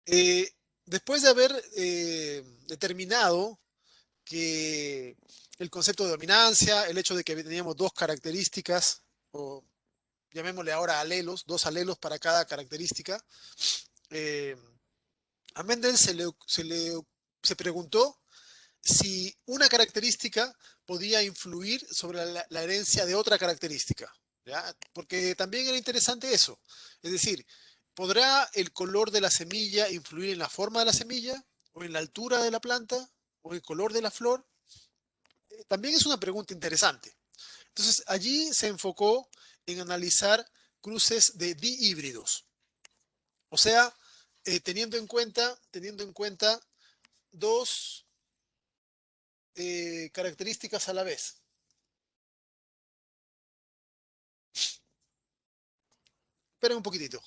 Eh, Después de haber determinado que el concepto de dominancia, el hecho de que teníamos dos características, o llamémosle ahora alelos, dos alelos para cada característica, eh, a Mendel se preguntó si una característica podía influir sobre la herencia de otra característica, ¿ya? Porque también era interesante eso. Es decir, ¿podrá el color de la semilla influir en la forma de la semilla, o en la altura de la planta, o en el color de la flor? También es una pregunta interesante. Entonces, allí se enfocó en analizar cruces de dihíbridos, o sea, teniendo en cuenta dos características a la vez. Esperen un poquitito.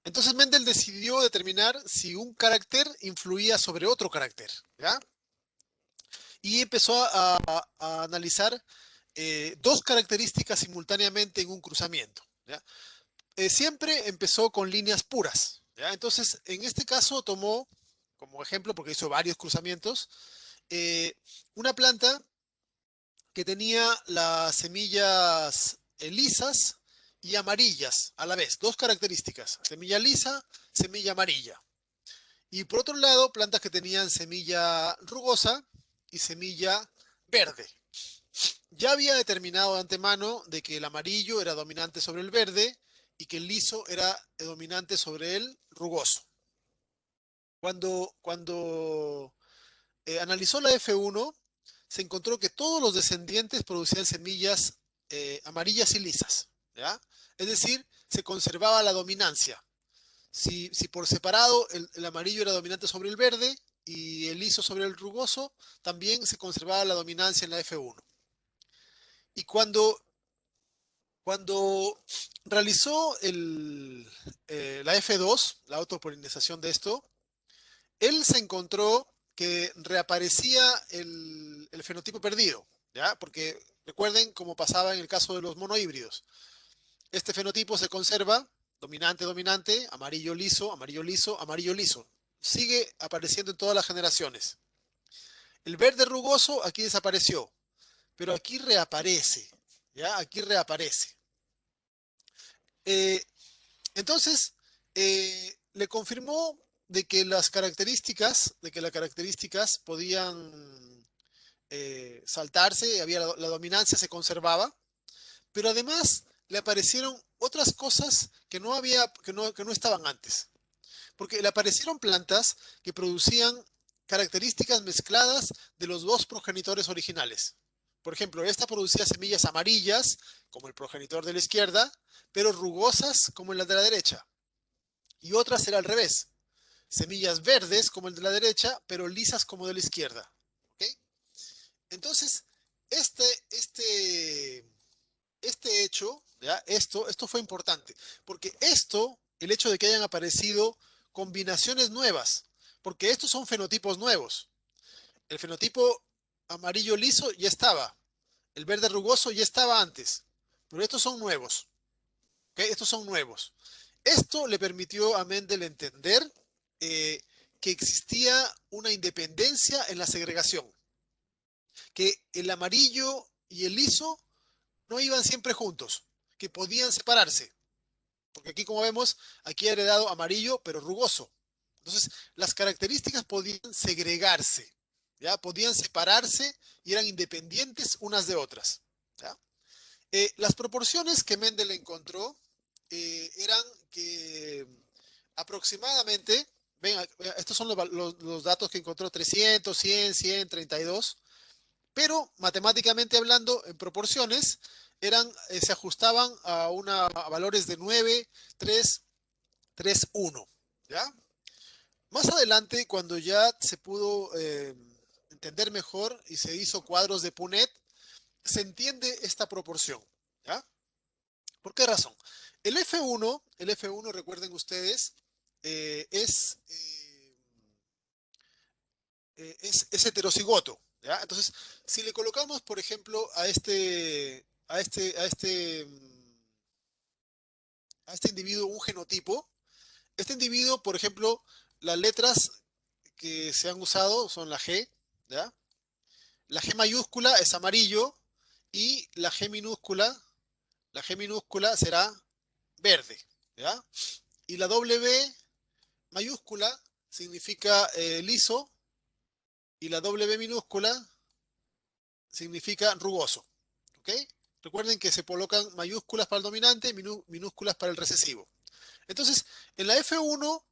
Entonces Mendel decidió determinar si un carácter influía sobre otro carácter, ¿ya? Y empezó a analizar dos características simultáneamente en un cruzamiento, ¿ya? Siempre empezó con líneas puras, ¿ya? Entonces, en este caso tomó como ejemplo, porque hizo varios cruzamientos, eh, una planta que tenía las semillas lisas y amarillas a la vez, dos características, semilla lisa, semilla amarilla. Y por otro lado, plantas que tenían semilla rugosa y semilla verde. Ya había determinado de antemano de que el amarillo era dominante sobre el verde y que el liso era dominante sobre el rugoso. Cuando analizó la F1, se encontró que todos los descendientes producían semillas amarillas y lisas, ¿ya? Es decir, se conservaba la dominancia. Si por separado el amarillo era dominante sobre el verde y el liso sobre el rugoso, también se conservaba la dominancia en la F1. Y cuando realizó la F2, la autopolinización de esto, él se encontró que reaparecía el fenotipo perdido, ¿ya? Porque recuerden cómo pasaba en el caso de los monohíbridos. Este fenotipo se conserva, dominante, dominante, amarillo liso, amarillo liso, amarillo liso. Sigue apareciendo en todas las generaciones. El verde rugoso aquí desapareció, pero aquí reaparece, ¿ya? Aquí reaparece. Eh, entonces, le confirmó de que las características podían saltarse, la dominancia se conservaba, pero además le aparecieron otras cosas que no estaban antes, porque le aparecieron plantas que producían características mezcladas de los dos progenitores originales. Por ejemplo, esta producía semillas amarillas, como el progenitor de la izquierda, pero rugosas como el de la derecha. Y otras era al revés, semillas verdes como el de la derecha, pero lisas como de la izquierda. ¿Ok? Entonces, este, este, este hecho, ¿ya? Esto fue importante, porque el hecho de que hayan aparecido combinaciones nuevas, porque estos son fenotipos nuevos. El fenotipo amarillo liso ya estaba, el verde rugoso ya estaba antes, pero estos son nuevos, ¿ok? Estos son nuevos. Esto le permitió a Mendel entender eh, que existía una independencia en la segregación, que el amarillo y el liso no iban siempre juntos, que podían separarse. Porque aquí, como vemos, aquí ha heredado amarillo, pero rugoso. Entonces, las características podían segregarse, ¿ya? Podían separarse y eran independientes unas de otras, ¿ya? Las proporciones que Mendel encontró eran que aproximadamente, ven, estos son los datos que encontró: 300, 100, 100, 32, pero matemáticamente hablando, en proporciones, se ajustaban a valores de 9, 3, 3, 1. ¿Ya? Más adelante, cuando ya se pudo entender mejor y se hizo cuadros de Punnett, se entiende esta proporción. ¿Ya? ¿Por qué razón? El F1, recuerden ustedes, eh, es, eh, es heterocigoto. ¿Ya? Entonces, si le colocamos, por ejemplo, a este, a este, a este individuo un genotipo. Este individuo, por ejemplo, las letras que se han usado son la G, ¿ya? La G mayúscula es amarillo y la G minúscula será verde, ¿ya? Y la W mayúscula significa liso y la W minúscula significa rugoso, ¿ok? Recuerden que se colocan mayúsculas para el dominante y minúsculas para el recesivo. Entonces, en la F1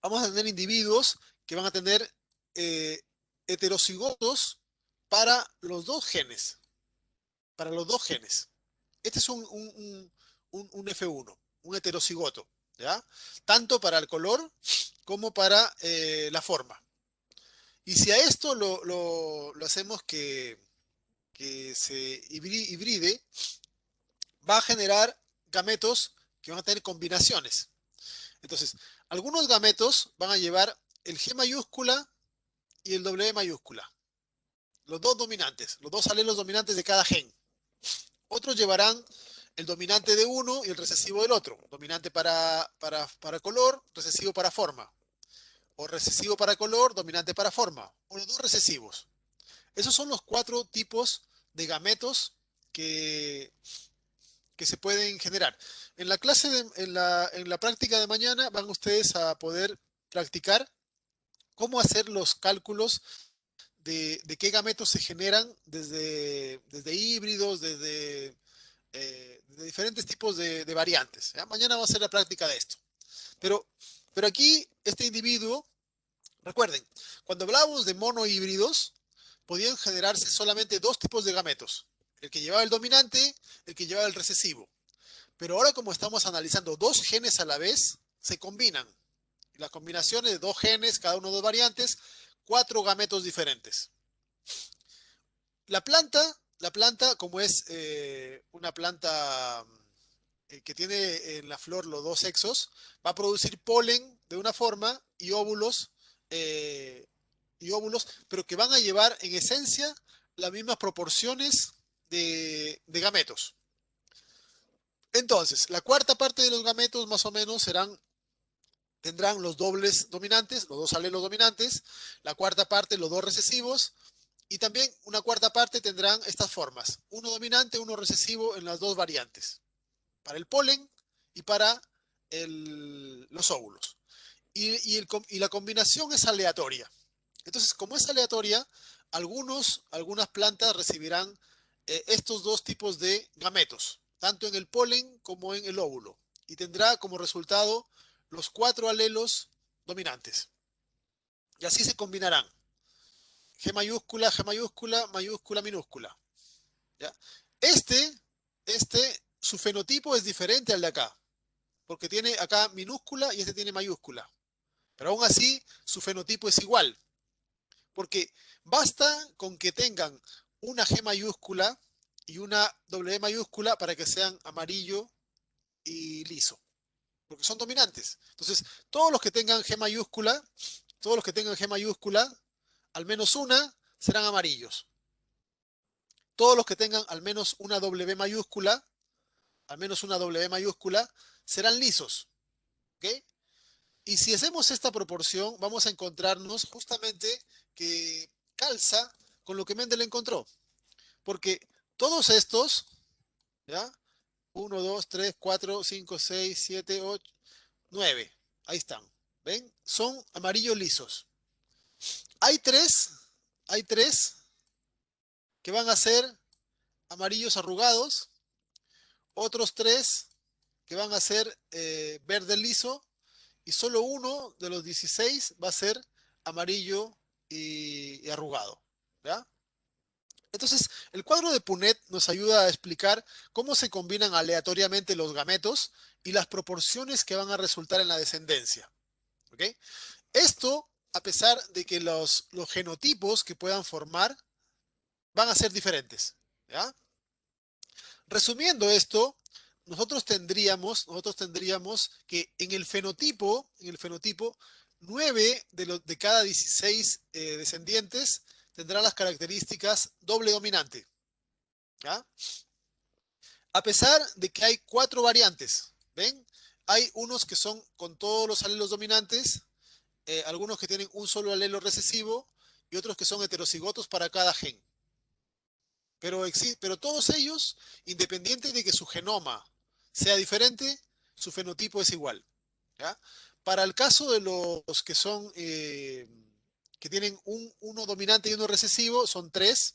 vamos a tener individuos que van a tener eh, heterocigotos para los dos genes, para los dos genes. Este es un F1, un heterocigoto, ¿ya? Tanto para el color como para la forma. Y si a esto lo hacemos que se hibride, va a generar gametos que van a tener combinaciones. Entonces, algunos gametos van a llevar el G mayúscula y el W mayúscula. Los dos dominantes, los dos alelos dominantes de cada gen. Otros llevarán el dominante de uno y el recesivo del otro. Dominante para color, recesivo para forma. O recesivo para color, dominante para forma. O los dos recesivos. Esos son los cuatro tipos de gametos que, que se pueden generar. En la clase, en la práctica de mañana van ustedes a poder practicar cómo hacer los cálculos de qué gametos se generan desde híbridos, desde diferentes tipos de variantes. ¿Ya? Mañana va a ser la práctica de esto. Pero, pero aquí, este individuo, recuerden, cuando hablábamos de monohíbridos, podían generarse solamente dos tipos de gametos. El que llevaba el dominante, el que llevaba el recesivo. Pero ahora como estamos analizando dos genes a la vez, se combinan. Las combinaciones de dos genes, cada uno de dos variantes, cuatro gametos diferentes. La planta como es una planta que tiene en la flor los dos sexos, va a producir polen de una forma eh, y óvulos, pero que van a llevar en esencia las mismas proporciones de gametos. Entonces, la cuarta parte de los gametos más o menos tendrán los dobles dominantes, los dos alelos dominantes, la cuarta parte los dos recesivos, y también una cuarta parte tendrán estas formas, uno dominante, uno recesivo en las dos variantes, para el polen y para los óvulos. Y la combinación es aleatoria. Entonces, como es aleatoria, algunas plantas recibirán estos dos tipos de gametos, tanto en el polen como en el óvulo, y tendrá como resultado los cuatro alelos dominantes. Y así se combinarán. G mayúscula, G mayúscula, mayúscula, minúscula. ¿Ya? Este, su fenotipo es diferente al de acá, porque tiene acá minúscula y este tiene mayúscula. Pero aún así, su fenotipo es igual, porque basta con que tengan una G mayúscula y una W mayúscula para que sean amarillo y liso, porque son dominantes. Entonces, todos los que tengan G mayúscula, al menos una, serán amarillos. Todos los que tengan al menos una W mayúscula, serán lisos. ¿Ok? Y si hacemos esta proporción, vamos a encontrarnos justamente que calza con lo que Mendel encontró. Porque todos estos, ¿ya? 1, 2, 3, 4, 5, 6, 7, 8, 9. Ahí están. ¿Ven? Son amarillos lisos. Hay tres, hay tres que van a ser amarillos arrugados, otros tres que van a ser verde liso y solo uno de los 16 va a ser amarillo y arrugado. ¿Ya? Entonces, el cuadro de Punnett nos ayuda a explicar cómo se combinan aleatoriamente los gametos y las proporciones que van a resultar en la descendencia. ¿Ok? Esto, a pesar de que los genotipos que puedan formar van a ser diferentes. ¿Ya? Resumiendo esto, nosotros tendríamos que en el fenotipo 9 de cada 16 descendientes tendrán las características doble dominante. ¿Ya? A pesar de que hay 4 variantes, ¿ven? Hay unos que son con todos los alelos dominantes, algunos que tienen un solo alelo recesivo y otros que son heterocigotos para cada gen. Pero todos ellos, independiente de que su genoma sea diferente, su fenotipo es igual. ¿Ya? Para el caso de los que son que tienen uno dominante y uno recesivo, son 3.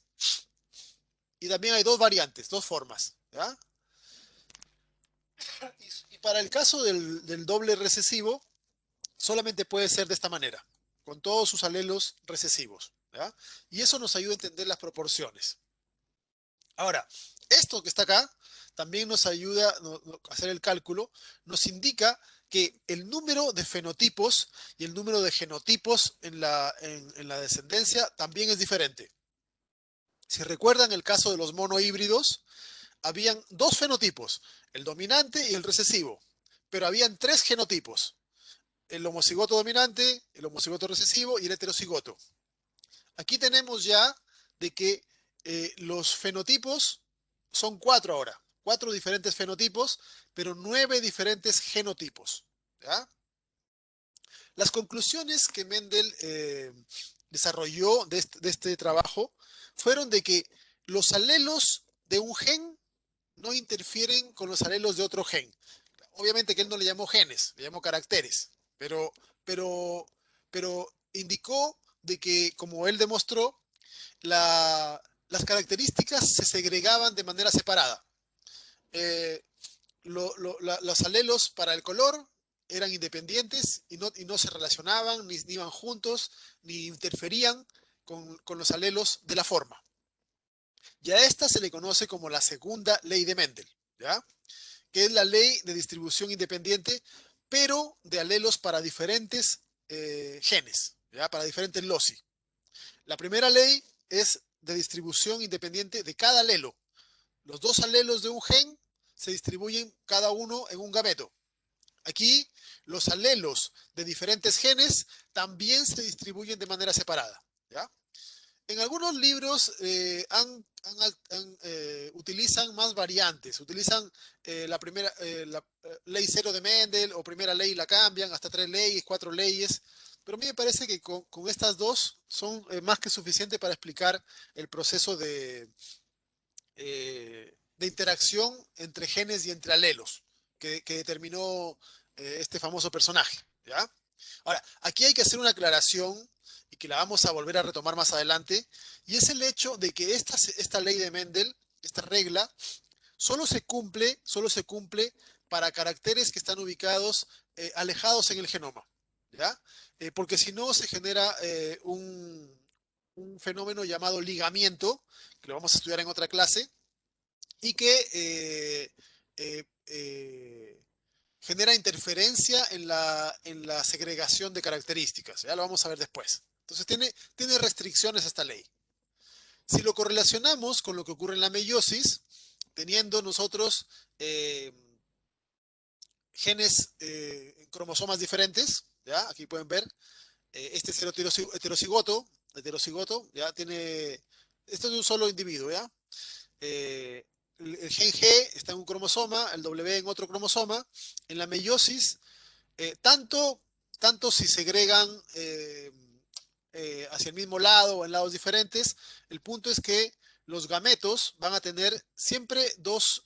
Y también hay 2 variantes, 2 formas. ¿Ya? Y para el caso del doble recesivo, solamente puede ser de esta manera, con todos sus alelos recesivos. ¿Ya? Y eso nos ayuda a entender las proporciones. Ahora, esto que está acá también nos ayuda a hacer el cálculo, nos indica que el número de fenotipos y el número de genotipos en la descendencia también es diferente. Si recuerdan el caso de los monohíbridos, habían 2 fenotipos, el dominante y el recesivo, pero habían 3 genotipos, el homocigoto dominante, el homocigoto recesivo y el heterocigoto. Aquí tenemos ya de que los fenotipos son 4 ahora, 4 diferentes fenotipos, pero 9 diferentes genotipos. ¿Ya? Las conclusiones que Mendel desarrolló de este trabajo fueron de que los alelos de un gen no interfieren con los alelos de otro gen. Obviamente que él no le llamó genes, le llamó caracteres, pero, pero, pero indicó de que, como él demostró, las características se segregaban de manera separada. Eh, los alelos para el color eran independientes y no se relacionaban, ni iban juntos, ni interferían con los alelos de la forma. Y a esta se le conoce como la segunda ley de Mendel, ¿ya? Que es la ley de distribución independiente, pero de alelos para diferentes genes, ¿ya? Para diferentes loci. La primera ley es de distribución independiente de cada alelo. Los 2 alelos de un gen se distribuyen cada uno en un gameto. Aquí los alelos de diferentes genes también se distribuyen de manera separada. ¿Ya? En algunos libros utilizan más variantes, utilizan la ley cero de Mendel o primera ley la cambian hasta 3 leyes, 4 leyes, pero a mí me parece que con estas 2 son más que suficientes para explicar el proceso de interacción entre genes y entre alelos que determinó este famoso personaje. ¿Ya? Ahora, aquí hay que hacer una aclaración y que la vamos a volver a retomar más adelante, y es el hecho de que esta ley de Mendel, esta regla, solo se cumple para caracteres que están ubicados alejados en el genoma. ¿Ya? Porque si no, se genera un fenómeno llamado ligamiento, que lo vamos a estudiar en otra clase, y que genera interferencia en la segregación de características. Ya lo vamos a ver después. Entonces tiene restricciones esta ley. Si lo correlacionamos con lo que ocurre en la meiosis, teniendo nosotros genes en cromosomas diferentes, ¿ya? Aquí pueden ver, este es el heterocigoto, ya tiene, esto es de un solo individuo, ¿ya? Eh, el gen G está en un cromosoma, el W en otro cromosoma. En la meiosis, tanto si segregan hacia el mismo lado o en lados diferentes, el punto es que los gametos van a tener siempre dos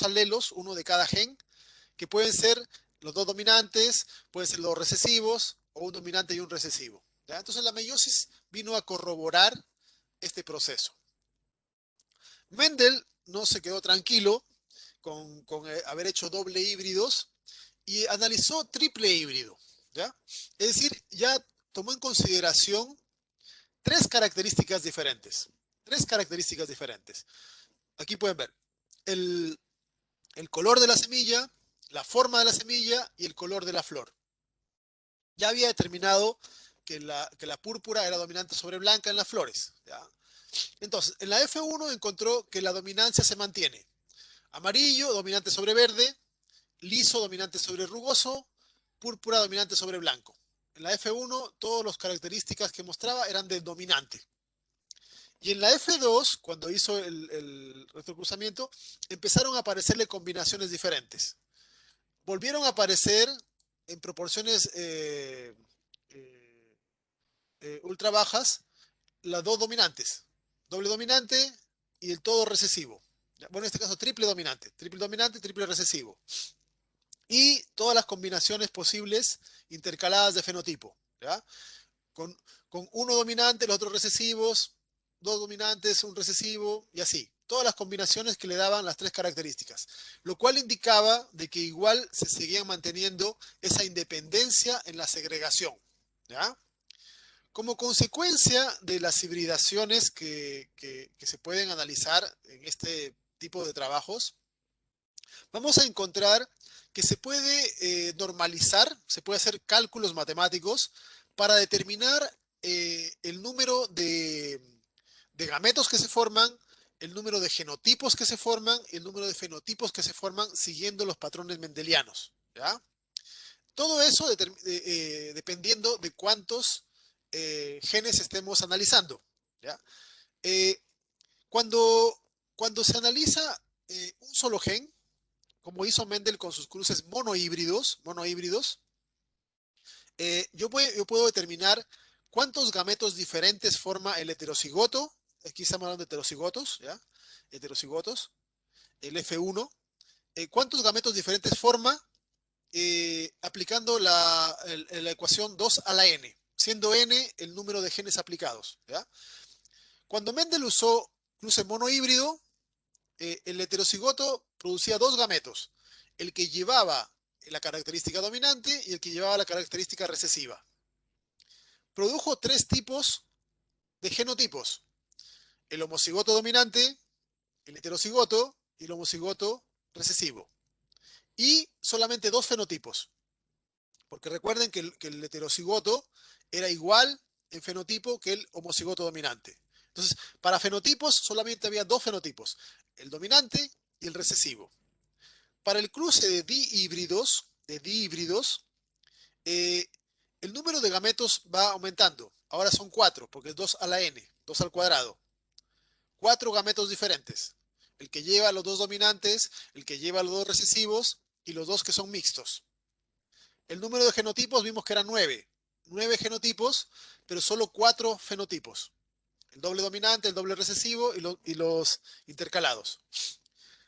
alelos, uno de cada gen, que pueden ser los 2 dominantes, pueden ser los recesivos o un dominante y un recesivo. ¿Ya? Entonces la meiosis vino a corroborar este proceso. Mendel no se quedó tranquilo con haber hecho doble híbridos y analizó triple híbrido. ¿Ya? Es decir, ya tomó en consideración 3 características diferentes. 3 características diferentes. Aquí pueden ver el, el color de la semilla, la forma de la semilla y el color de la flor. Ya había determinado que la púrpura era dominante sobre blanca en las flores. ¿Ya? Entonces, en la F1 encontró que la dominancia se mantiene. Amarillo, dominante sobre verde, liso, dominante sobre rugoso, púrpura, dominante sobre blanco. En la F1, todas las características que mostraba eran de dominante. Y en la F2, cuando hizo el retrocruzamiento, empezaron a aparecerle combinaciones diferentes. Volvieron a aparecer en proporciones eh, ultra bajas las dos dominantes, doble dominante y el todo recesivo. Bueno, en este caso triple dominante, triple recesivo. Y todas las combinaciones posibles intercaladas de fenotipo. ¿Ya? Con, con uno dominante, los otros recesivos, dos dominantes, un recesivo y así. Todas las combinaciones que le daban las tres características, lo cual indicaba de que igual se seguían manteniendo esa independencia en la segregación. ¿Ya? Como consecuencia de las hibridaciones que se pueden analizar en este tipo de trabajos, vamos a encontrar que se puede normalizar, se puede hacer cálculos matemáticos para determinar el número de gametos que se forman, el número de genotipos que se forman y el número de fenotipos que se forman siguiendo los patrones mendelianos. ¿Ya? Todo eso dependiendo de cuántos genes estemos analizando. ¿Ya? Eh, cuando, cuando se analiza un solo gen, como hizo Mendel con sus cruces monohíbridos, yo puedo determinar cuántos gametos diferentes forma el heterocigoto. Aquí estamos hablando de heterocigotos, ¿ya? Heterocigotos, el F1. ¿Cuántos gametos diferentes forma aplicando la ecuación 2 a la n, siendo n el número de genes aplicados, ¿ya? Cuando Mendel usó cruce monohíbrido, el heterocigoto producía dos gametos, el que llevaba la característica dominante y el que llevaba la característica recesiva. Produjo tres tipos de genotipos: el homocigoto dominante, el heterocigoto y el homocigoto recesivo. Y solamente dos fenotipos, porque recuerden que el heterocigoto era igual en fenotipo que el homocigoto dominante. Entonces, para fenotipos solamente había dos fenotipos, el dominante y el recesivo. Para el cruce de dihíbridos, eh, el número de gametos va aumentando. Ahora son cuatro, porque es 2 a la n, 2 al cuadrado. Cuatro gametos diferentes. El que lleva los dos dominantes, el que lleva los dos recesivos y los dos que son mixtos. El número de genotipos vimos que eran nueve. Nueve genotipos, pero solo cuatro fenotipos. El doble dominante, el doble recesivo y los intercalados.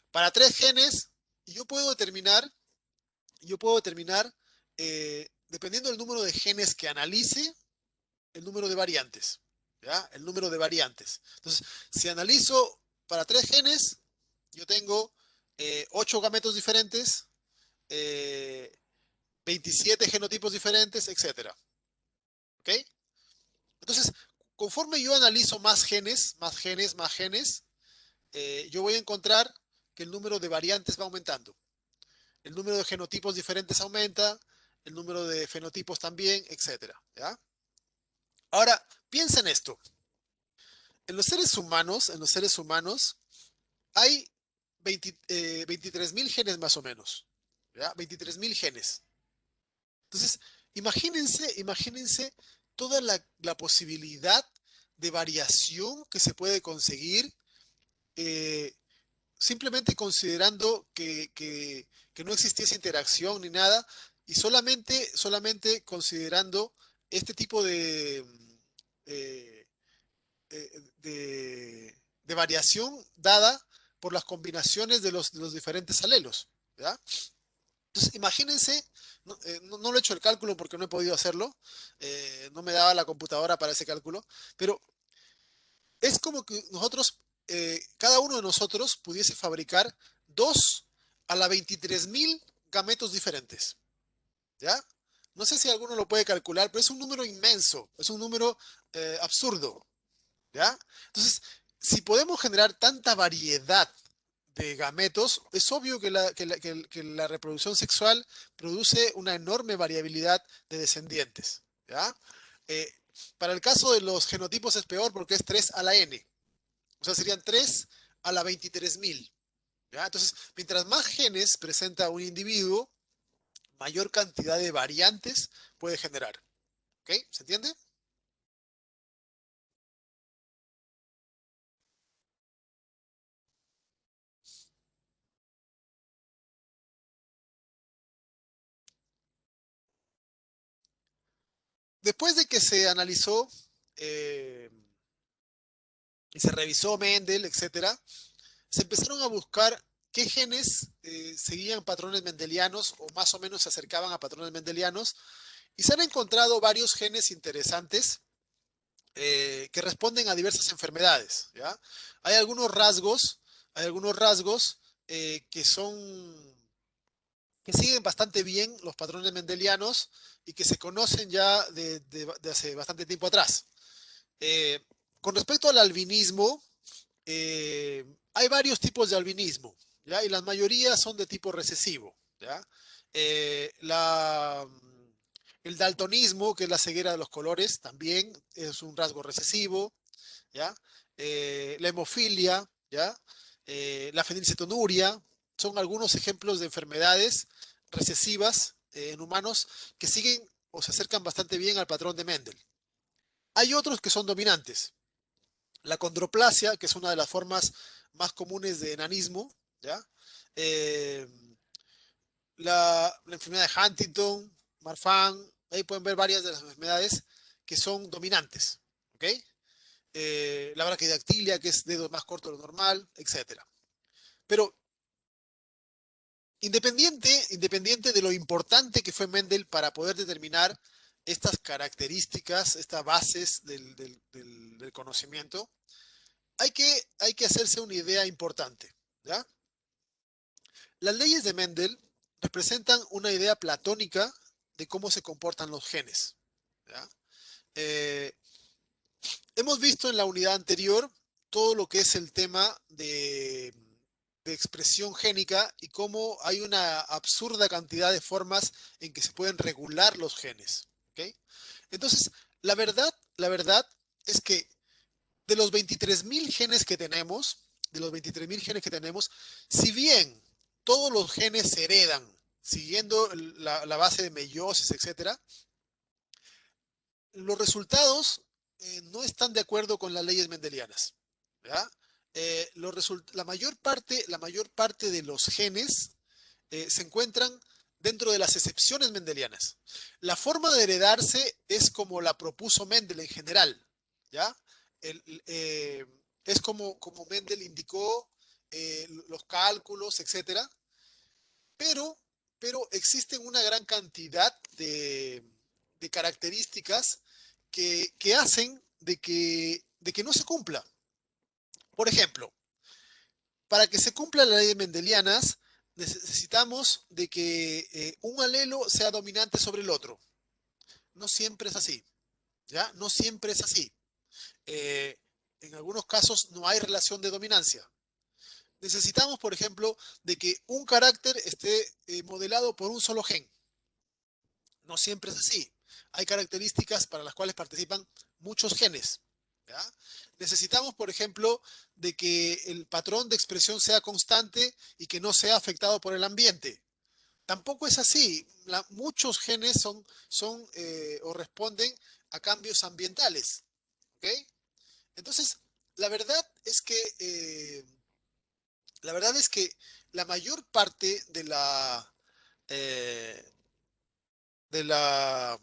Para tres genes, yo puedo determinar dependiendo del número de genes que analice, el número de variantes. ¿Ya? El número de variantes. Entonces, si analizo para tres genes, yo tengo 8 gametos diferentes, eh, 27 genotipos diferentes, etcétera. ¿Ok? Entonces, conforme yo analizo más genes, yo voy a encontrar que el número de variantes va aumentando. El número de genotipos diferentes aumenta, el número de fenotipos también, etcétera. ¿Ya? Ahora, piensa en esto. En los seres humanos hay 23.000 genes más o menos. ¿Ya? 23.000 genes. Entonces, imagínense toda la posibilidad de variación que se puede conseguir eh, simplemente considerando que no existiese interacción ni nada y solamente considerando este tipo eh, de variación dada por las combinaciones de los diferentes alelos. ¿Ya? Entonces, imagínense, no lo he hecho el cálculo porque no he podido hacerlo, no me daba la computadora para ese cálculo, pero es como que cada uno de nosotros pudiese fabricar 2 a la 23.000 gametos diferentes, ¿ya? No sé si alguno lo puede calcular, pero es un número inmenso, es un número absurdo, ¿ya? Entonces, si podemos generar tanta variedad de gametos, es obvio que la reproducción sexual produce una enorme variabilidad de descendientes, ¿ya? Eh, para el caso de los genotipos es peor porque es 3 a la n, o sea, serían 3 a la 23.000. ¿Ya? Entonces, mientras más genes presenta un individuo, mayor cantidad de variantes puede generar. ¿Ok? ¿Se entiende? Después de que se analizó eh, y se revisó Mendel, etcétera, se empezaron a buscar qué genes seguían patrones mendelianos o más o menos se acercaban a patrones mendelianos y se han encontrado varios genes interesantes que responden a diversas enfermedades. ¿Ya? Hay algunos rasgos, hay algunos rasgos que son que siguen bastante bien los patrones mendelianos y que se conocen ya de hace bastante tiempo atrás. Eh, con respecto al albinismo, eh, hay varios tipos de albinismo, ¿ya? Y la mayoría son de tipo recesivo, ¿ya? Eh, la, el daltonismo, que es la ceguera de los colores, también es un rasgo recesivo, ¿ya? La hemofilia, ¿ya? La fenilcetonuria, son algunos ejemplos de enfermedades recesivas en humanos que siguen o se acercan bastante bien al patrón de Mendel. Hay otros que son dominantes. La condroplasia, que es una de las formas más comunes de enanismo, ¿ya? Eh, la enfermedad de Huntington, Marfan, ahí pueden ver varias de las enfermedades que son dominantes, ¿ok? La braquidactilia, que es dedo más corto de lo normal, etcétera. Pero independiente de lo importante que fue Mendel para poder determinar estas características, estas bases del conocimiento, hay que hacerse una idea importante, ¿ya? Las leyes de Mendel representan una idea platónica de cómo se comportan los genes, ¿ya? Eh, Hemos visto en la unidad anterior todo lo que es el tema de expresión génica y cómo hay una absurda cantidad de formas en que se pueden regular los genes. ¿Ok? Entonces, la verdad es que de los 23.000 genes que tenemos, de los 23.000 genes que tenemos, si bien todos los genes se heredan siguiendo la base de meiosis, etcétera, los resultados no están de acuerdo con las leyes mendelianas. ¿Ya? La mayor parte de los genes se encuentran dentro de las excepciones mendelianas. La forma de heredarse es como la propuso Mendel en general. ¿Ya? El, eh, es como Mendel indicó los cálculos, etcétera, pero, pero existen una gran cantidad de características que hacen de que no se cumpla. Por ejemplo, para que se cumpla la ley de Mendelianas, necesitamos de que un alelo sea dominante sobre el otro. No siempre es así, ¿ya? No siempre es así. Eh, en algunos casos no hay relación de dominancia. Necesitamos, por ejemplo, de que un carácter esté modelado por un solo gen. No siempre es así. Hay características para las cuales participan muchos genes. ¿Ya? Necesitamos, por ejemplo, de que el patrón de expresión sea constante y que no sea afectado por el ambiente. Tampoco es así. Muchos genes son o responden a cambios ambientales. ¿Ok? Entonces, la verdad es que la verdad es que la mayor parte eh, de la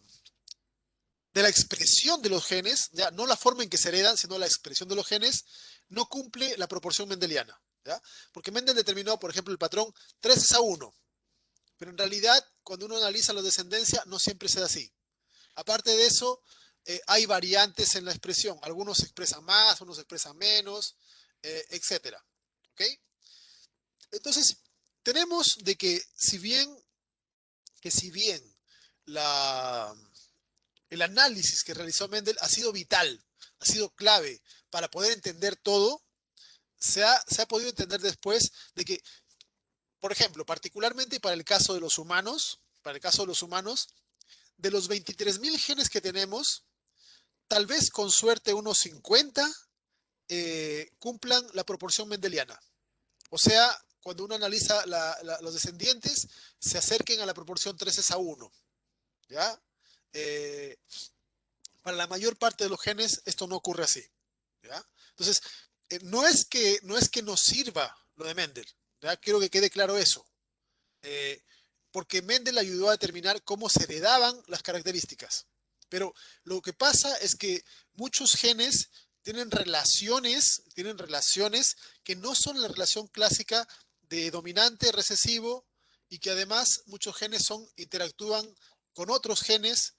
de la expresión de los genes, ya no la forma en que se heredan, sino la expresión de los genes, no cumple la proporción mendeliana. ¿Ya? Porque Mendel determinó, por ejemplo, el patrón 3:1, pero en realidad, cuando uno analiza la descendencia, no siempre se da así. Aparte de eso, hay variantes en la expresión. Algunos se expresan más, unos se expresan menos, etcétera. ¿Ok? Entonces, tenemos de que si bien la, el análisis que realizó Mendel ha sido vital, ha sido clave para poder entender todo. Se ha podido entender después de que, por ejemplo, particularmente para el caso de los humanos, de los 23.000 genes que tenemos, tal vez con suerte unos 50 cumplan la proporción mendeliana. O sea, cuando uno analiza los descendientes, se acerquen a la proporción 3:1. ¿Ya? Eh, para la mayor parte de los genes esto no ocurre así. ¿Ya? Entonces, no es que nos sirva lo de Mendel. ¿Ya? Quiero que quede claro eso. Eh, porque Mendel ayudó a determinar cómo se heredaban las características. Pero lo que pasa es que muchos genes tienen relaciones que no son la relación clásica de dominante recesivo y que además muchos genes interactúan con otros genes,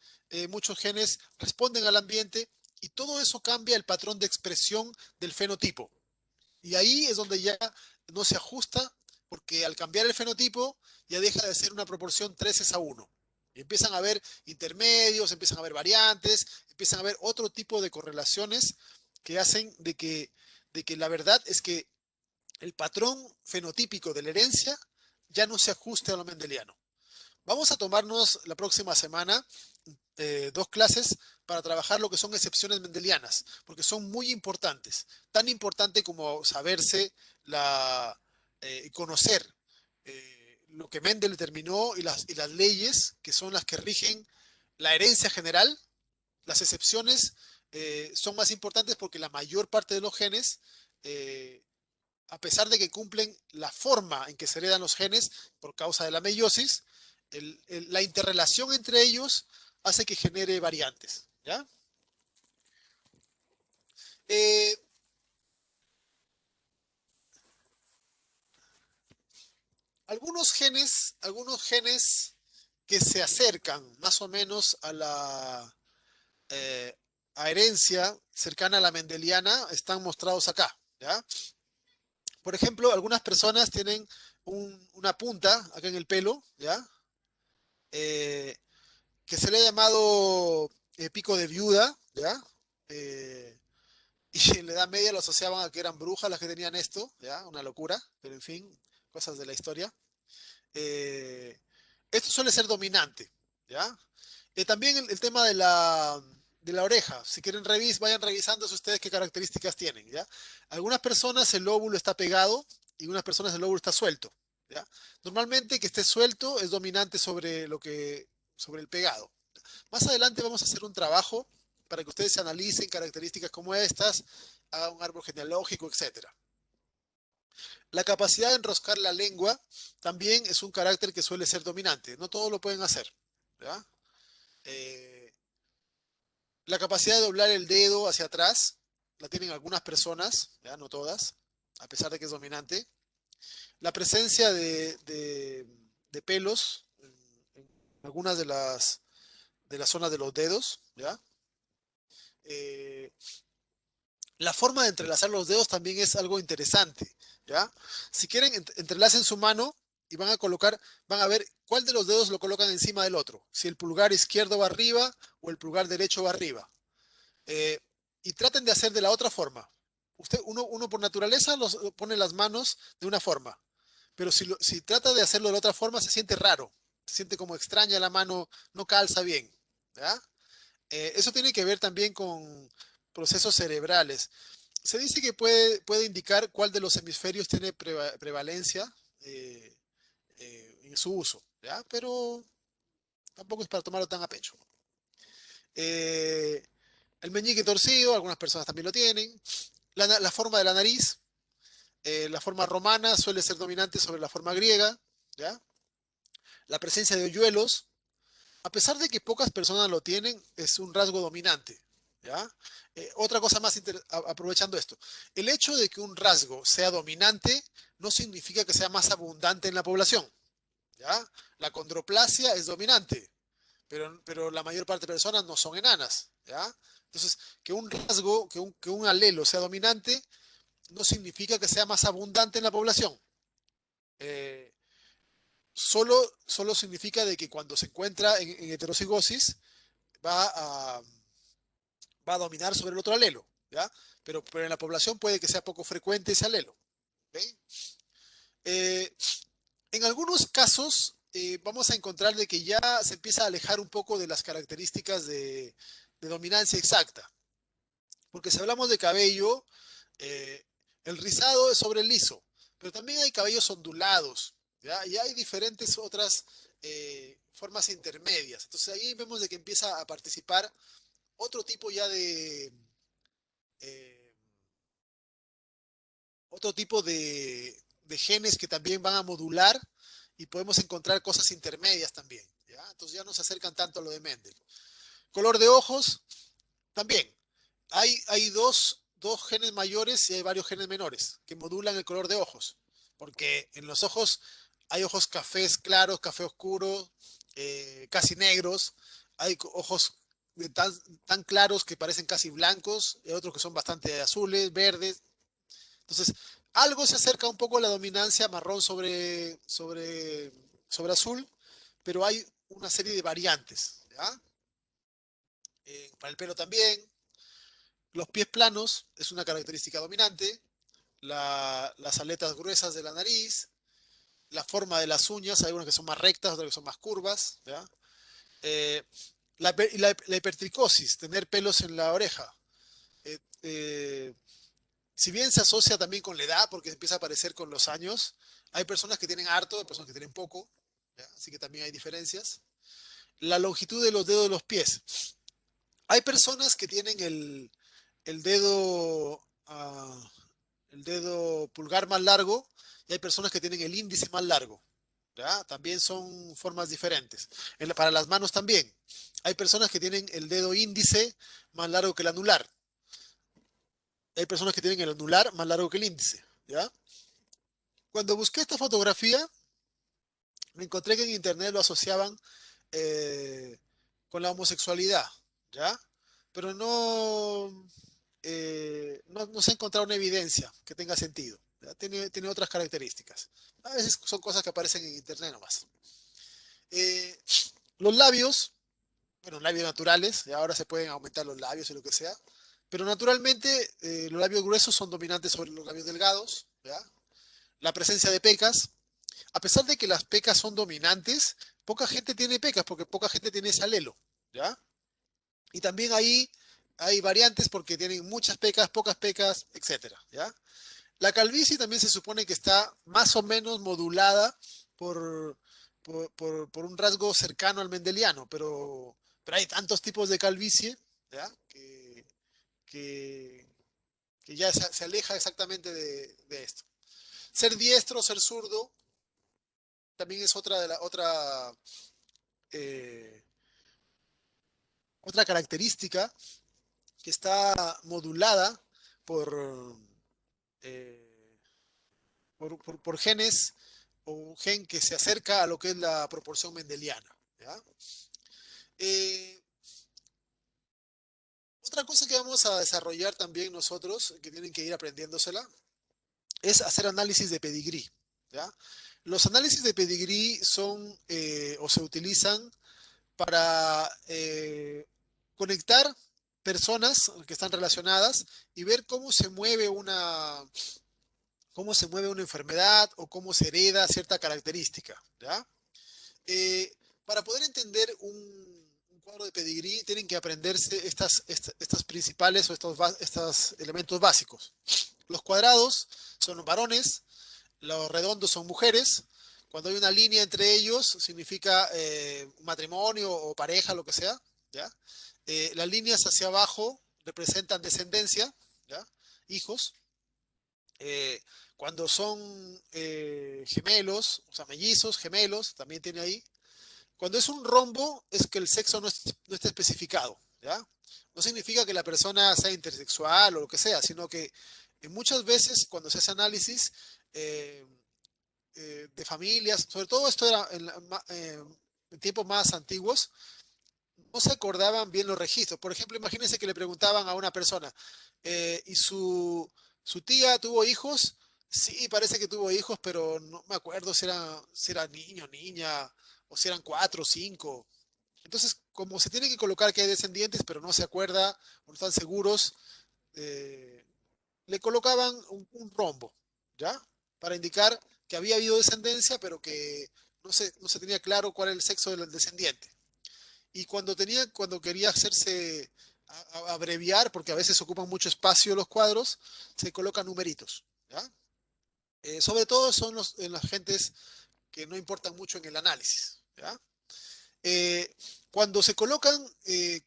muchos genes responden al ambiente y todo eso cambia el patrón de expresión del fenotipo. Y ahí es donde ya no se ajusta, porque al cambiar el fenotipo ya deja de ser una proporción 3:1. Y empiezan a haber intermedios, empiezan a haber variantes, empiezan a haber otro tipo de correlaciones que hacen de que la verdad es que el patrón fenotípico de la herencia ya no se ajuste a lo mendeliano. Vamos a tomarnos la próxima semana 2 clases para trabajar lo que son excepciones mendelianas, porque son muy importantes, tan importante como saberse conocer lo que Mendel determinó y las leyes que son las que rigen la herencia general. Las excepciones son más importantes porque la mayor parte de los genes, eh, a pesar de que cumplen la forma en que se heredan los genes por causa de la meiosis, la interrelación entre ellos hace que genere variantes. ¿Ya? Eh, algunos genes que se acercan más o menos eh, a herencia cercana a la mendeliana están mostrados acá. ¿Ya? Por ejemplo, algunas personas tienen una punta acá en el pelo, ¿ya? Eh, que se le ha llamado pico de viuda, ¿ya? Eh, y en la Edad Media lo asociaban a que eran brujas las que tenían esto, ¿ya? Una locura, pero en fin, cosas de la historia. Eh, Esto suele ser dominante, ¿ya? También el tema de la oreja. Si quieren vayan revisando ustedes qué características tienen, ¿ya? Algunas personas el lóbulo está pegado y algunas personas el lóbulo está suelto, ¿ya? Normalmente que esté suelto es dominante sobre el pegado. Más adelante vamos a hacer un trabajo para que ustedes se analicen características como estas, hagan un árbol genealógico, etcétera. La capacidad de enroscar la lengua también es un carácter que suele ser dominante. No todos lo pueden hacer, ¿ya? Eh, la capacidad de doblar el dedo hacia atrás la tienen algunas personas, ¿ya? No todas, a pesar de que es dominante. La presencia de pelos en algunas de las zonas de los dedos, ¿ya? Eh, la forma de entrelazar los dedos también es algo interesante, ¿ya? Si quieren, entrelacen su mano y van a ver cuál de los dedos lo colocan encima del otro. Si el pulgar izquierdo va arriba o el pulgar derecho va arriba. Eh, y traten de hacer de la otra forma. Uno por naturaleza pone las manos de una forma, pero si trata de hacerlo de la otra forma, se siente raro, se siente como extraña la mano, no calza bien, ¿ya? Eso tiene que ver también con procesos cerebrales. Se dice que puede indicar cuál de los hemisferios tiene prevalencia eh, en su uso, ¿ya? Pero tampoco es para tomarlo tan a pecho. Eh, el meñique torcido, algunas personas también lo tienen. La forma de la nariz, la forma romana suele ser dominante sobre la forma griega, ¿ya? La presencia de hoyuelos, a pesar de que pocas personas lo tienen, es un rasgo dominante, ¿ya? Otra cosa más, aprovechando esto, el hecho de que un rasgo sea dominante no significa que sea más abundante en la población, ¿ya? La condroplasia es dominante, pero la mayor parte de personas no son enanas, ¿ya? Entonces, que un rasgo, que un alelo sea dominante, no significa que sea más abundante en la población. Eh, solo significa de que cuando se encuentra en heterocigosis, va a, va a dominar sobre el otro alelo, ¿ya? Pero en la población puede que sea poco frecuente ese alelo, ¿ok? Eh, en algunos casos vamos a encontrar de que ya se empieza a alejar un poco de las características de dominancia exacta, porque si hablamos de cabello, eh, el rizado es sobre el liso, pero también hay cabellos ondulados, ¿ya? Y hay diferentes otras formas intermedias. Entonces ahí vemos de que empieza a participar otro tipo ya eh, otro tipo de genes que también van a modular y podemos encontrar cosas intermedias también, ¿ya? Entonces ya no se acercan tanto a lo de Mendel. Color de ojos, también. Hay dos genes mayores y hay varios genes menores que modulan el color de ojos. Porque en los ojos hay ojos cafés claros, café oscuro, casi negros. Hay ojos tan, tan claros que parecen casi blancos. Y hay otros que son bastante azules, verdes. Entonces, algo se acerca un poco a la dominancia marrón sobre azul, pero hay una serie de variantes. ¿Ya? Para el pelo también. Los pies planos es una característica dominante. Las aletas gruesas de la nariz. La forma de las uñas, hay algunas que son más rectas, otras que son más curvas. ¿Ya? Eh, la hipertricosis, tener pelos en la oreja. Eh, eh, si bien se asocia también con la edad, porque empieza a aparecer con los años, hay personas que tienen harto, hay personas que tienen poco, ¿ya? Así que también hay diferencias. La longitud de los dedos de los pies. Hay personas que tienen el dedo, el dedo pulgar más largo y hay personas que tienen el índice más largo. ¿Ya? También son formas diferentes. Para las manos también. Hay personas que tienen el dedo índice más largo que el anular. Hay personas que tienen el anular más largo que el índice. ¿Ya? Cuando busqué esta fotografía, me encontré que en internet lo asociaban eh, con la homosexualidad, ¿ya? Pero no se ha encontrado una evidencia que tenga sentido. ¿Ya? Tiene otras características. A veces son cosas que aparecen en internet nomás. Eh, los labios, bueno, labios naturales, y ahora se pueden aumentar los labios y lo que sea, pero naturalmente los labios gruesos son dominantes sobre los labios delgados, ¿ya? La presencia de pecas, a pesar de que las pecas son dominantes, poca gente tiene pecas porque poca gente tiene ese alelo, ¿ya? Y también ahí hay variantes porque tienen muchas pecas, pocas pecas, etcétera, ¿ya? La calvicie también se supone que está más o menos modulada por, por un rasgo cercano al mendeliano, pero hay tantos tipos de calvicie, ¿ya? Que, que ya se aleja exactamente de esto. Ser diestro, ser zurdo, también es eh, otra característica que está modulada por, eh, por genes o un gen que se acerca a lo que es la proporción mendeliana. ¿Ya? Eh, otra cosa que vamos a desarrollar también nosotros, que tienen que ir aprendiéndosela, es hacer análisis de pedigrí. ¿Ya? Los análisis de pedigrí son o se utilizan para conectar personas que están relacionadas y ver cómo se mueve una enfermedad o cómo se hereda cierta característica. ¿Ya? Eh, para poder entender un cuadro de pedigrí, tienen que aprenderse estas principales o estos elementos básicos. Los cuadrados son varones, los redondos son mujeres. Cuando hay una línea entre ellos, significa un matrimonio o pareja, lo que sea. ¿Ya? Las líneas hacia abajo representan descendencia, ¿ya? Hijos. Eh, cuando son gemelos, o sea, mellizos, gemelos, también tiene ahí. Cuando es un rombo, es que el sexo no está especificado, ¿ya? No significa que la persona sea intersexual o lo que sea, sino que muchas veces cuando se hace análisis eh, de familias, sobre todo esto era en tiempos más antiguos, no se acordaban bien los registros. Por ejemplo, imagínense que le preguntaban a una persona, ¿y su tía tuvo hijos? Sí, parece que tuvo hijos, pero no me acuerdo si era niño, niña, o si eran cuatro o cinco. Entonces, como se tiene que colocar que hay descendientes, pero no se acuerda o no están seguros, eh, le colocaban un rombo, ¿ya? Para indicar que había habido descendencia, pero que no se tenía claro cuál era el sexo del descendiente. Y cuando quería hacerse abreviar, porque a veces ocupan mucho espacio los cuadros, se colocan numeritos, ¿ya? Sobre todo son en las gentes que no importan mucho en el análisis, ¿ya? Eh, cuando se colocan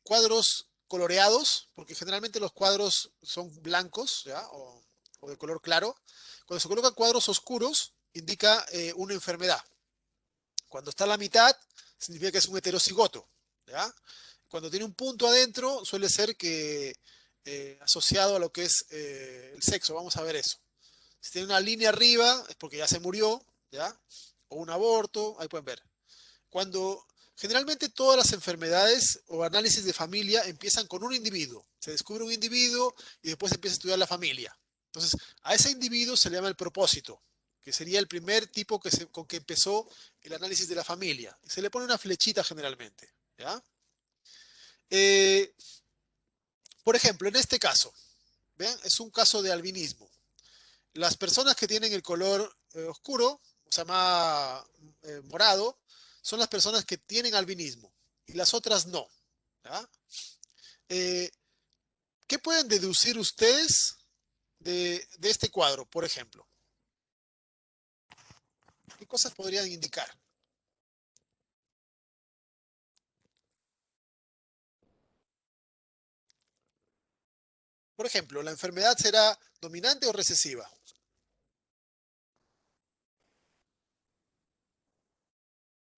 cuadros coloreados, porque generalmente los cuadros son blancos, ¿ya? O de color claro, cuando se colocan cuadros oscuros, indica una enfermedad. Cuando está a la mitad, significa que es un heterocigoto, ¿ya? Cuando tiene un punto adentro, suele ser que asociado a lo que es el sexo. Vamos a ver eso. Si tiene una línea arriba, es porque ya se murió, ¿ya? O un aborto, ahí pueden ver. Cuando generalmente todas las enfermedades o análisis de familia empiezan con un individuo. Se descubre un individuo y después se empieza a estudiar la familia. Entonces, a ese individuo se le llama el propósito, que sería el primer tipo con que empezó el análisis de la familia. Se le pone una flechita generalmente, ¿ya? Eh, por ejemplo, en este caso, ¿ven? Es un caso de albinismo. Las personas que tienen el color oscuro, o sea, más morado, son las personas que tienen albinismo y las otras no. ¿Ya? Eh, ¿Qué pueden deducir ustedes de este cuadro, por ejemplo? ¿Qué cosas podrían indicar? Por ejemplo, ¿la enfermedad será dominante o recesiva?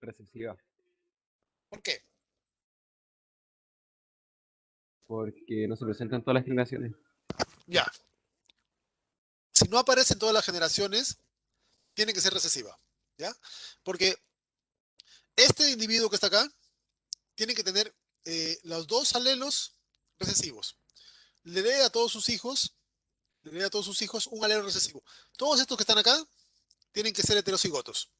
Recesiva, ¿Por qué? porque no se presenta en todas las generaciones. Ya. Si no aparece en todas las generaciones, tiene que ser recesiva. ¿Ya? Porque este individuo que está acá tiene que tener los dos alelos recesivos. Le lee a todos sus hijos, le lee a todos sus hijos un alelo recesivo. Todos estos que están acá tienen que ser heterocigotos.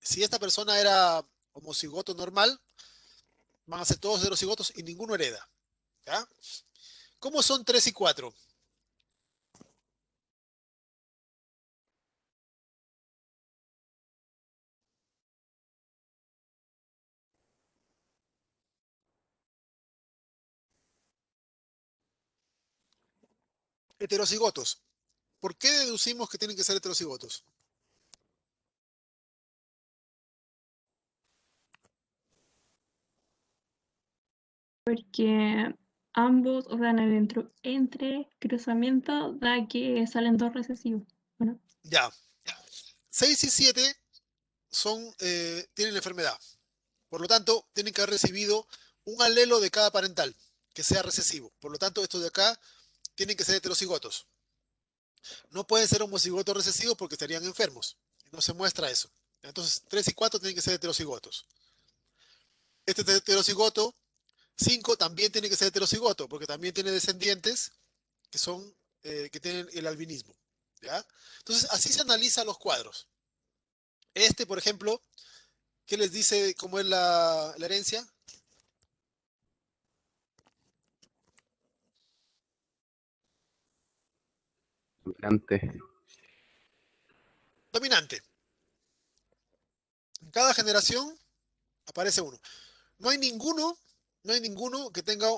Si esta persona era homocigoto normal, van a ser todos heterocigotos y ninguno hereda. ¿Ya? ¿Cómo son 3 y 4? Heterocigotos. ¿Por qué deducimos que tienen que ser heterocigotos? Porque ambos, o sea, entre cruzamiento da que salen dos recesivos. Bueno, Ya. 6 y 7 tienen la enfermedad. Por lo tanto, tienen que haber recibido un alelo de cada parental que sea recesivo. Por lo tanto, estos de acá tienen que ser heterocigotos. No pueden ser homocigotos recesivos porque estarían enfermos. No se muestra eso. Entonces, 3 y 4 tienen que ser heterocigotos. Este es heterocigoto. 5 también tiene que ser heterocigoto porque también tiene descendientes que tienen el albinismo. ¿Ya? Entonces, así se analizan los cuadros. Este, por ejemplo, ¿qué les dice cómo es la herencia? Dominante. Dominante. En cada generación aparece uno. No hay ninguno, no hay ninguno que tenga,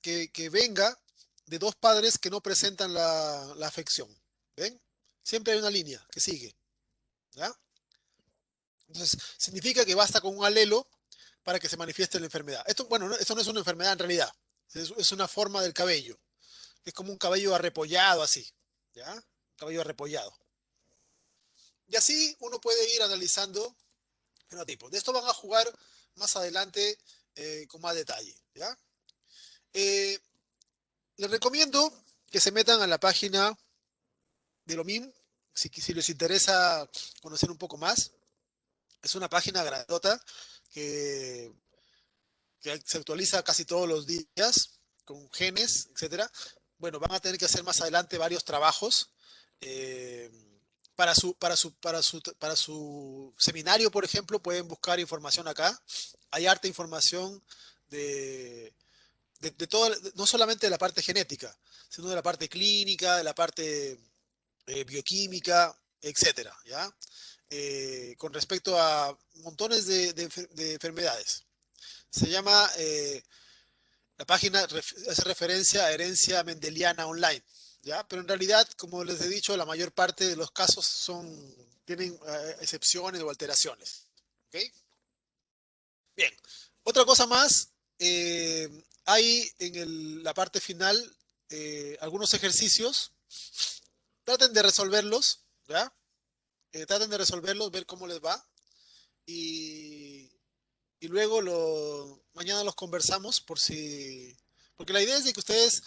que venga de dos padres que no presentan la afección. ¿Ven? Siempre hay una línea que sigue. ¿Ya? Entonces, significa que basta con un alelo para que se manifieste la enfermedad. Esto, bueno, esto no es una enfermedad en realidad. Es una forma del cabello. Es como un cabello arrepollado así. ¿Ya? Cabello arrepollado. Y así uno puede ir analizando fenotipos. De esto van a jugar más adelante con más detalle. ¿Ya? Eh, Les recomiendo que se metan a la página de lo MIM si les interesa conocer un poco más. Es una página grandota que, que se actualiza casi todos los días con genes, etcétera. Bueno, van a tener que hacer más adelante varios trabajos eh, para su seminario, por ejemplo, pueden buscar información acá. Hay harta información de, de todo, no solamente de la parte genética, sino de la parte clínica, de la parte bioquímica, etcétera, ¿ya? Con respecto a montones de enfermedades. Se llama, la página hace referencia a herencia mendeliana online, ¿ya? Pero en realidad, como les he dicho, la mayor parte de los casos tienen excepciones o alteraciones, ¿ok? Bien, otra cosa más, hay en la parte final algunos ejercicios, traten de resolverlos, ¿ya? Traten de resolverlos, ver cómo les va y, y luego mañana los conversamos porque la idea es de que ustedes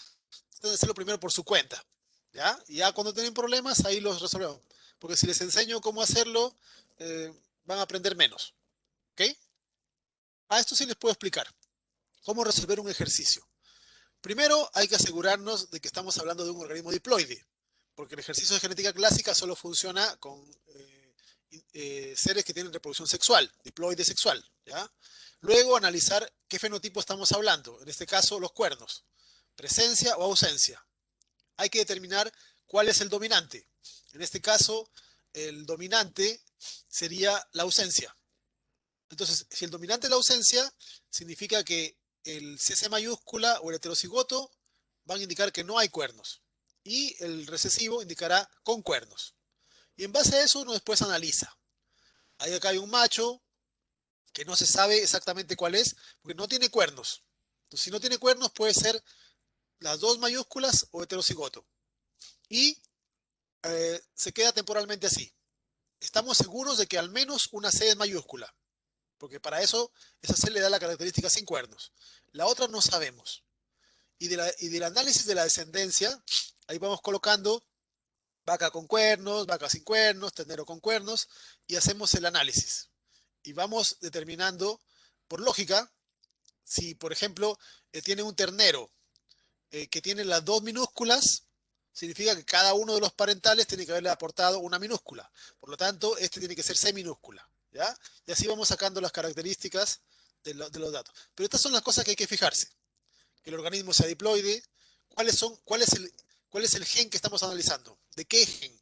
traten de hacerlo primero por su cuenta, ¿ya? Y ya cuando tienen problemas, ahí los resolvemos. Porque si les enseño cómo hacerlo, van a aprender menos, ¿ok? A esto sí les puedo explicar. ¿Cómo resolver un ejercicio? Primero hay que asegurarnos de que estamos hablando de un organismo diploide, porque el ejercicio de genética clásica solo funciona con seres que tienen reproducción sexual, diploide sexual, ¿ya? Luego analizar qué fenotipo estamos hablando, en este caso los cuernos, presencia o ausencia. Hay que determinar cuál es el dominante. En este caso, el dominante sería la ausencia. Entonces, si el dominante es la ausencia, significa que el CC mayúscula o el heterocigoto van a indicar que no hay cuernos. Y el recesivo indicará con cuernos. Y en base a eso uno después analiza. Ahí acá hay un macho que no se sabe exactamente cuál es, porque no tiene cuernos. Entonces, si no tiene cuernos, puede ser las dos mayúsculas o heterocigoto. Y se queda temporalmente así. Estamos seguros de que al menos una C es mayúscula, porque para eso esa C le da la característica sin cuernos. La otra no sabemos. Y del análisis de la descendencia, ahí vamos colocando vaca con cuernos, vaca sin cuernos, ternero con cuernos, y hacemos el análisis. Y vamos determinando, por lógica, si por ejemplo tiene un ternero que tiene las dos minúsculas, significa que cada uno de los parentales tiene que haberle aportado una minúscula. Por lo tanto, este tiene que ser C minúscula, ¿ya? Y así vamos sacando las características de los datos. Pero estas son las cosas que hay que fijarse. Que el organismo sea diploide, cuál es el gen que estamos analizando, de qué gen,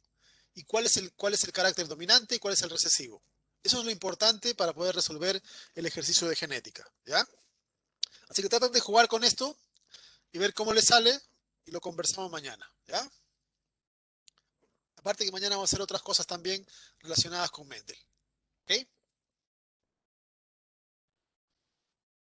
y cuál es el carácter dominante y cuál es el recesivo. Eso es lo importante para poder resolver el ejercicio de genética, ¿ya? Así que tratan de jugar con esto y ver cómo les sale y lo conversamos mañana, ¿ya? Aparte que mañana vamos a hacer otras cosas también relacionadas con Mendel, ¿ok?